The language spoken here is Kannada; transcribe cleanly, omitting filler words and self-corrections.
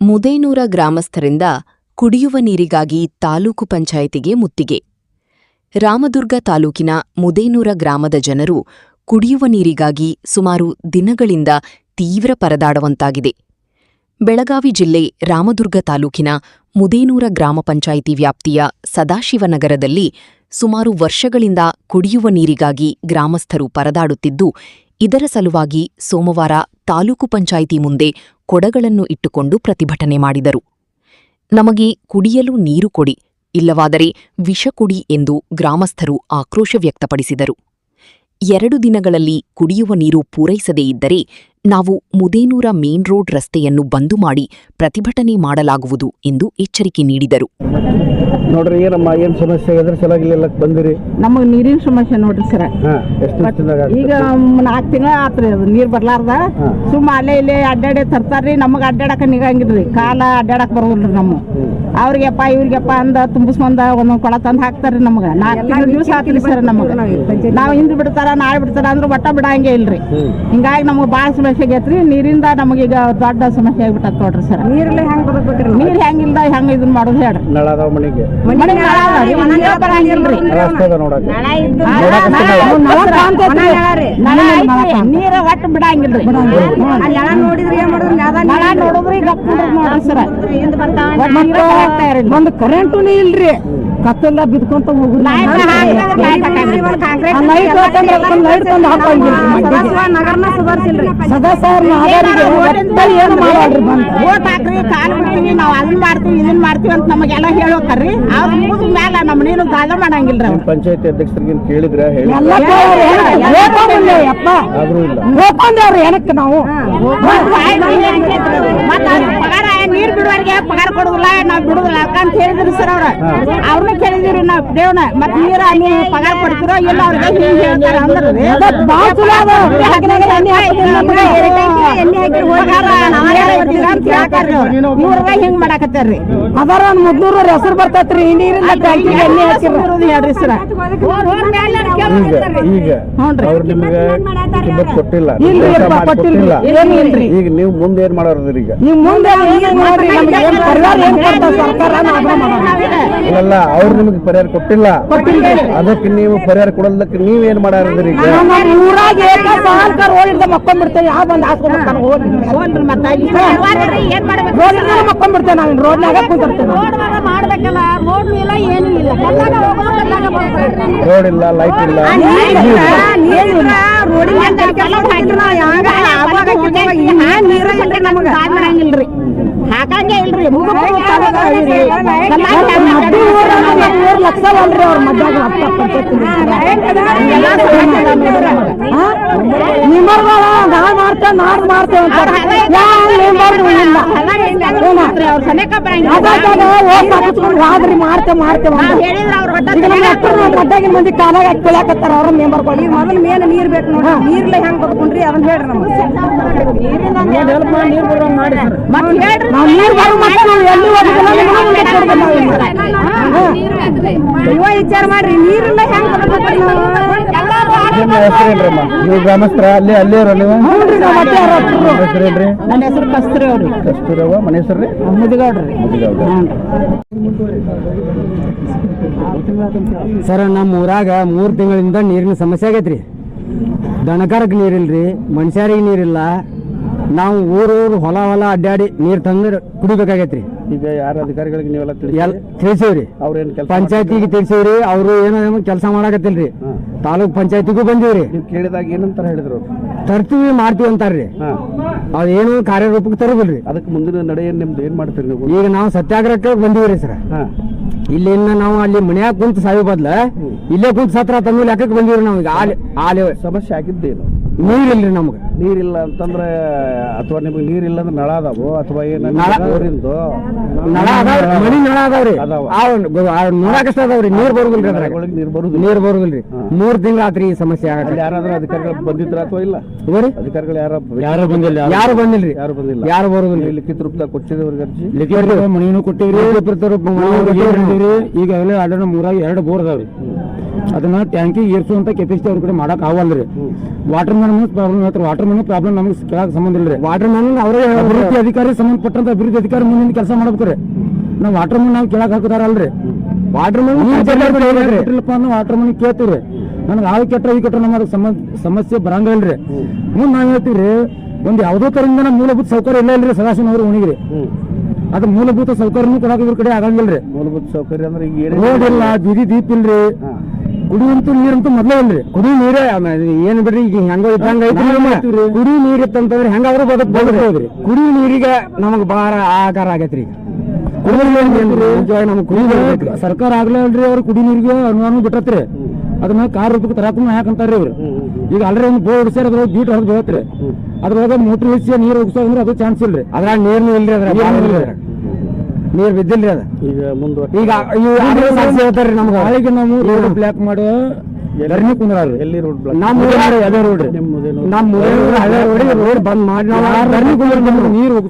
ಮುದೇನೂರ ಗ್ರಾಮಸ್ಥರಿಂದ ಕುಡಿಯುವ ನೀರಿಗಾಗಿ ತಾಲೂಕು ಪಂಚಾಯಿತಿಗೆ ಮುತ್ತಿಗೆ. ರಾಮದುರ್ಗ ತಾಲೂಕಿನ ಮುದೇನೂರ ಗ್ರಾಮದ ಜನರು ಕುಡಿಯುವ ನೀರಿಗಾಗಿ ಸುಮಾರು ದಿನಗಳಿಂದ ತೀವ್ರ ಪರದಾಡುವಂತಾಗಿದೆ. ಬೆಳಗಾವಿ ಜಿಲ್ಲೆ ರಾಮದುರ್ಗ ತಾಲೂಕಿನ ಮುದೇನೂರ ಗ್ರಾಮ ಪಂಚಾಯಿತಿ ವ್ಯಾಪ್ತಿಯ ಸದಾಶಿವನಗರದಲ್ಲಿ ಸುಮಾರು ವರ್ಷಗಳಿಂದ ಕುಡಿಯುವ ನೀರಿಗಾಗಿ ಗ್ರಾಮಸ್ಥರು ಪರದಾಡುತ್ತಿದ್ದು, ಇದರ ಸಲುವಾಗಿ ಸೋಮವಾರ ತಾಲೂಕು ಪಂಚಾಯಿತಿ ಮುಂದೆ ಕೊಡಗಳನ್ನು ಇಟ್ಟುಕೊಂಡು ಪ್ರತಿಭಟನೆ ಮಾಡಿದರು. ನಮಗೆ ಕುಡಿಯಲು ನೀರು ಕೊಡಿ, ಇಲ್ಲವಾದರೆ ವಿಷ ಕುಡಿ ಎಂದು ಗ್ರಾಮಸ್ಥರು ಆಕ್ರೋಶ ವ್ಯಕ್ತಪಡಿಸಿದರು. 2 ದಿನಗಳಲ್ಲಿ ಕುಡಿಯುವ ನೀರು ಪೂರೈಸದೇ ಇದ್ದರೆ ನಾವು ಮುದೇನೂರ ಮೇನ್ ರೋಡ್ ರಸ್ತೆಯನ್ನು ಬಂದು ಮಾಡಿ ಪ್ರತಿಭಟನೆ ಮಾಡಲಾಗುವುದು ಎಂದು ಎಚ್ಚರಿಕೆ ನೀಡಿದರು. ನೋಡ್ರಿ, ಏನ್ ಸಮಸ್ಯೆ ಇದ್ರ ಸಲುವಾಗಿ ಬಂದಿರಿ? ನಮಗೆ ನೀರಿನ ಸಮಸ್ಯೆ ನೋಡ್ರಿ ಸರ್. ಈಗ 4 ತಿಂಗಳ ಆತ್ರಿ ಅದು ನೀರ್ ಬರ್ಲಾರ್ದ. ಸುಮ್ಮ ಅಲ್ಲೇ ಇಲ್ಲೇ ಅಡ್ಡಾಡಿ ತರ್ತಾರ್ರಿ. ನಮಗ್ ಅಡ್ಡಾಡಕ ನಿಗಂಗಿಲ್ರಿ, ಕಾಲ ಅಡ್ಡಾಡಕ್ ಬರೋದಿಲ್ರಿ. ನಮ್ಮ ಅವ್ರಿಗೆಪ್ಪ ಇವ್ರಿಗೆಪ್ಪ ಅಂದ ತುಂಬಿಸ್ಕೊಂಡ ಒಂದೊಂದ್ ಕೊಳ ತಂದ್ ಹಾಕ್ತಾರ್ರಿ. ನಮಗ 4 ದಿವಸ ಆತ್ರಿ ಸರ್. ನಮಗ ನಾವ್ ಹಿಂದ್ ಬಿಡ್ತಾರ ನಾಳೆ ಬಿಡ್ತಾರ ಅಂದ್ರ ಒಟ್ಟ ಬಿಡಂಗೆ ಇಲ್ರಿ. ಹಿಂಗಾಗಿ ನಮಗ್ ಬಾಳ ಸಮಸ್ಯೆ ಆಗೈತ್ರಿ. ನೀರಿಂದ ನಮಗೀಗ ದೊಡ್ಡ ಸಮಸ್ಯೆ ಆಗ್ಬಿಟ್ಟತ್ ನೋಡ್ರಿ ಸರ್. ನೀರ್ ಹೆಂಗಿಲ್ದ ಹೆಂಗ್ ಇದನ್ ಮಾಡೋದು ಹೇಳ್ರಿ. ನೀರ ಒಟ್ಟು ಬಿಡಂಗಿಲ್ರಿ. ನೋಡಿದ್ರಿ ಒಂದು ಕರೆಂಟು ಇಲ್ರಿ. ಕತ್ತೆಲ್ಲ ಬಿದ್ಕೊಂತ ಹೋಗುದು. ನಗರನ ಸುಧಾರಿಸಿಲ್ರಿ. ಓಟ್ ಹಾಕ್ರಿ, ಕಾಲ್ ಬಿಡ್ತೀವಿ, ನಾವ್ ಅದನ್ ಮಾಡ್ತೀವಿ ಇದನ್ ಮಾಡ್ತೀವಿ ಅಂತ ನಮಗೆಲ್ಲ ಹೇಳೋತಾರ್ರಿ. ಅವ್ರ ಮುಗಿದ ಮ್ಯಾಲ ನಮ್ಮನೇನು ದಾದ ಮಾಡಂಗಿಲ್ರಿ. ಪಂಚಾಯತಿ ಅಧ್ಯಕ್ಷರಿಗೆ ಕೇಳಿದ್ರೆ ಏನಕ್ಕೆ ನಾವು ಪಗಾರ ನೀರ್ ಬಿಡುವರಿಗೆ ಪಗಾರ ಕೊಡುದಿಲ್ಲ, ನಾವ್ ಬಿಡುದಿಲ್ಲ ಅಂತ ಹೇಳಿದ್ರಿ ಸರ್. ಅವ್ರನ್ನ ಕೇಳಿದಿರಿ ನಾವ್ ದೇವ್ನ. ಮತ್ ನೀರ ನೀವು ಪಗಾರ ಕೊಡ್ತಿರೋ ಇಲ್ಲ ಅವ್ರಿಗೆ ಹೇಳ್ತಾರ ಅಂದ್ರೆ ಹಿಂಗ್ ಮಾಡಾಕತ್ತಾರ್ರಿ. ಅದರ ಮುದ್ನೂರ ಹೆಸರು ಬರ್ತೈತ್ರಿ. ನೀರಿಂದ ಹೇಳ್ರಿ ಸರ್. ಕೊಟ್ಟಿಲ್ಲ. ಈಗ ನೀವು ಮುಂದೆ ಏನ್ ಮಾಡೋದ್ರಿ? ಈಗ ಅಲ್ಲ, ಅವ್ರು ನಿಮ್ಗೆ ಪರಿಹಾರ ಕೊಟ್ಟಿಲ್ಲ, ಅದಕ್ಕೆ ನೀವು ಪರಿಹಾರ ಕೊಡೋದಕ್ಕೆ ನೀವೇನ್ ಮಾಡಾರದ್ರಿ? ಈಗ ಮಕ್ಕೊಂಡ್ಬಿಡ್ತೇವೆ. ಯಾವ ಬಂದ್ ಮಕ್ಕೊಂಡ್ಬಿಡ್ತೇವೆ. ನಾವು ರೋಡ್ನಾಗ ರೋಡ್ ಇಲ್ಲ, ಲೈಟ್ ಇಲ್ಲ, ನೀರಂಗಿಲ್ರಿ, ಹಾಕಂಗೆ ಇಲ್ರಿ. 3 ಲಕ್ಷ ಅಲ್ರಿ ಅವ್ರ ಮಧ್ಯಾಗ ನಾವ್ ಮಾಡ್ತೇವೆ ನಾಡ್ ಮಾಡ್ತೇವೆ ಆದ್ರಿ ಮದ್ದಾಗಿನ ಮಂದಿ ಕಾಲಾಗ ಕೇಳಾಕತ್ತಾರ ಅವ್ರ ಮೆಂಬರ್ ಕೊಡಿ. ಮೊದಲು ಮೇಲೆ ನೀರ್ ಬೇಕು ನೋಡಿ. ನೀರ್ಲೆ ಹೆಂಗ್ ಬದುಕೊಂಡ್ರಿ ಅದನ್ನ ಹೇಳ್ರಿ. ವಿಚಾರ ಮಾಡ್ರಿ. ನೀರಿಲ್ಲ ಹೆಂಗ್ ನೀವು ಗ್ರಾಮಸ್ಥರ ಅಲ್ಲಿ ಅಲ್ಲಿಯವ್ರ ನೀವು? ಹೆಸರೇನ್ರಿ? ನನ್ನ ಹೆಸರು ಕಸ್ತೂರಿ ಅವ್ರಿ. ಕಸ್ತೂರವ್ವ. ಮನೆ ಹೆಸರು ಮುದಿಗೌಡ್ರಿ. ಸರ್, ನಮ್ಮ ಊರಾಗ 3 ತಿಂಗಳಿಂದ ನೀರಿನ ಸಮಸ್ಯೆ ಆಗೈತ್ರಿ. ದನಕರಕ್ಕೆ ನೀರಿಲ್ರಿ, ಮನುಷ್ಯರಿಗೆ ನೀರಿಲ್ಲ. ನಾವು ಊರು ಹೊಲ ಅಡ್ಡಾಡಿ ನೀರ್ ತಂದ್ರೆ ಕುಡಿಬೇಕಾಗೈತ್ರಿ. ಈಗ ಯಾರ ಅಧಿಕಾರಿಗಳಿಗೆ ನೀವೆಲ್ಲ ತಿಳಿಸಿವ್ರಿ, ಪಂಚಾಯತಿಗೆ ತಿಳಿಸಿವ್ರಿ. ಅವ್ರು ಏನೋ ಕೆಲಸ ಮಾಡಾಕತ್ತಿಲ್ರಿ. ತಾಲೂಕ್ ಪಂಚಾಯತಿಗೂ ಬಂದಿವ್ರಿ. ನೀವು ಕೇಳಿದಾಗ ಏನಂತ ಹೇಳಿದ್ರು? ತರ್ತೀವಿ ಮಾಡ್ತೀವಿ ಅಂತಾರ್ರಿ. ಅದೇನು ಕಾರ್ಯರೂಪಕ್ಕೆ ತರೋದಿಲ್ರಿ. ಅದಕ್ಕೆ ಮುಂದಿನ ನಡೆ ನಿಮ್ದು ಏನ್ ಮಾಡ್ತೀರಿ ನೀವು? ಈಗ ನಾವು ಸತ್ಯಾಗ್ರಹಕ್ಕೆ ಬಂದಿವ್ರಿ ಸರ್. ಇಲ್ಲಿಂದ ನಾವು ಅಲ್ಲಿ ಮನ್ಯಾಗ ಕುಂತ ಸಾಯೋ ಬದ್ಲ ಇಲ್ಲೇ ಕುಂತ ಸತ್ರ ತಂದು ಲೆಕ್ಕಕ್ಕೆ ಬಂದಿವ್ರಿ. ನಾವು ಈಗ ಸಮಸ್ಯೆ ಆಗಿದ್ದೇನು? ನೀರಿಲ್ರಿ ನಮ್ಗೆ. ನೀರಿಲ್ಲ ಅಂತಂದ್ರೆ ಅಥವಾ ನಿಮ್ಗೆ ನೀರಿಲ್ಲ ಅಂದ್ರೆ ನಳ ಅದಾವು ಅಥವಾ ಏನ ನಳ ಅದಾವ್ರಿ, ಮನಿ ನಳ ಅದಾವ್ರಿ. ನೋಡಕಷ್ಟ ಅದಾವ್ರಿ. ನೀರ್ ಬರುದಿಲ್ರಿ, ನೀರ್ ಬರುದಿಲ್ರಿ. 3 ತಿಂಗಳ ಆತ್ರಿ ಈ ಸಮಸ್ಯೆ ಆಗತ್ತೆ. ಯಾರಾದ್ರೂ ಅಧಿಕಾರಿಗಳು ಬಂದಿದ್ರ ಅಥವಾ ಇಲ್ಲ? ಅಧಿಕಾರಿಗಳು ಯಾರು ಬಂದಿಲ್ಲ, ಯಾರು ಬಂದಿಲ್ರಿ, ಯಾರು ಬರುದಿಲ್ಲ. ಲಿಖಿತ ರೂಪದಾಗ ಕೊಟ್ಟಿದ್ದವ್ರಿಗೆ ಅರ್ಜಿ ಮನಿನೂ ಕೊಟ್ಟಿವ್ರಿ. ಈಗ ಎಲ್ಲ ಅಡ್ಡ 3 2 ಬೋರ್ ಅದಾವ್ರಿ. ಅದನ್ನ ಟ್ಯಾಂಕಿ ಏರ್ಸುವಂತ ಕೆಪಾಸಿಟಿ ಅವ್ರ ಕಡೆ ಮಾಡಕ್ ಆಗಲ್ರಿ. ವಾಟರ್ ಮ್ಯಾನ್ ಪ್ರಾಬ್ಲಮ್ ಹೇಳ್ತಾರೆ. ವಾಟರ್ ಮ್ಯಾನ್ ಪ್ರಾಬ್ಲಮ್ ನಮಗೆ ಕೇಳಕ್ ಸಂಬಂಧ ಇಲ್ರಿ. ವಾಟರ್ ಮ್ಯಾನ್ ಅವರೇ ಅಭಿವೃದ್ಧಿ ಅಧಿಕಾರಿ ಸಂಬಂಧಪಟ್ಟಂತ ಅಭಿವೃದ್ಧಿ ಅಧಿಕಾರಿ ಮುಂದಿನ ಕೆಲಸ ಮಾಡ್ಬೇಕ್ರಿ. ನಾವು ವಾಟರ್ ಮ್ಯಾನ್ ನಾವು ಕೇಳಕ್ ಹಾಕುದಾರಲ್ರಿ. ವಾಟರ್ ಮ್ಯಾನ್ ವಾಟರ್ ಮ್ಯಾನ್ ಕೇಳ್ತೀವ್ರಿ. ನನಗೆ ಆಗ ಕೆಟ್ಟ ಈ ಕೆಟ್ಟ ನಮಗೆ ಸಮಸ್ಯೆ ಬರಂಗಿಲ್ರಿ. ಮುಂದ್ ನಾವ್ ಹೇಳ್ತೀವ್ರಿ, ಒಂದ್ ಯಾವ್ದೋ ತರದಿಂದ ಮೂಲಭೂತ ಸೌಕರ್ಯ ಇಲ್ಲ ಇಲ್ರಿ ಸದಾಶಿವನವ್ರು ಉಣಿಗ್ರಿ. ಅದು ಮೂಲಭೂತ ಸೌಕರ್ಯನೂ ಕೊಡಾಕ ಇವ್ರ ಕಡೆ ಆಗಂಗಿಲ್ರಿ. ಮೂಲಭೂತ ಸೌಕರ್ಯ ಅಂದ್ರೆ ಈಗ ರೋಡ್ ಇಲ್ಲ, ಬೀದಿ ದೀಪ ಇಲ್ರಿ, ಕುಡಿಯುವಂತೂ ನೀರಂತೂ ಮೊದ್ಲೇ ಇಲ್ರಿ. ಕುಡಿ ನೀರೇ ಏನ್ ಬಿಡ್ರಿ, ಈಗ ಹೆಂಗ ಇದ್ದಂಗ ಕುಡಿ ನೀರ್ ಇತ್ತಂತಂದ್ರೆ ಹೆಂಗಾದ್ರೂ ಬದುಕ್ಬೋದ್ರಿ. ಕುಡಿ ನೀರಿಗೆ ನಮಗ್ ಬಾಳ ಆಕಾರ ಆಗೈತ್ರಿ. ಸರ್ಕಾರ ಆಗ್ಲೇ ಅಲ್ರಿ ಅವ್ರು ಕುಡಿ ನೀರಿಗೆ ಅನುದಾನ ಬಿಟ್ಟತ್ರಿ. ಅದನ್ನ ಕಾರ್ ರೂಪಕ್ಕೆ ತರಾಕು ಯಾಕಂತಾರ್ರಿ ಅವ್ರು. ಈಗ ಅಲ್ರಿ ಒಂದು ಬೋರ್ಡ್ ಸೇರಿ ಅದ್ರೊಳಗೆ ಬೀಟ್ ಹೊರಗೆ ಬೀಳತ್ರಿ. ಅದ್ರೊಳಗೆ ಮೋಟ್ರ್ ಇಳಿಸಿ ನೀರು ಹೋಗಿಸೋದ್ರೆ ಅದು ಚಾನ್ಸ್ ಇಲ್ರಿ. ಅದ್ರಾಗ ನೀರ್ನು ಇಲ್ರಿ, ಅದ್ರ ನೀರ್ ಬಿದ್ದಿಲ್ರಿ. ಅದ ಈಗ ಮುಂದೆ ಈಗ ಹೇಳ್ತಾರ್ರಿ ನಮ್ಗೆ ಹಾಳಿಗೆ ನಾವು ರೋಡ್ ಬ್ಲಾಕ್ ಮಾಡೋ ಧರಣಿ ಕುಂದ್ರಾರ್ರಿ. ಎಲ್ಲಿ ರೋಡ್ ಬ್ಲಾಕ್? ನಮ್ಮ ಅದೇ ರೋಡ್ ನಮ್ಮ ರೋಡ್ ಬಂದ್ ಮಾಡಿ ನಾವು ಧರಣಿ ಕುಂದ್ರ ನೀರು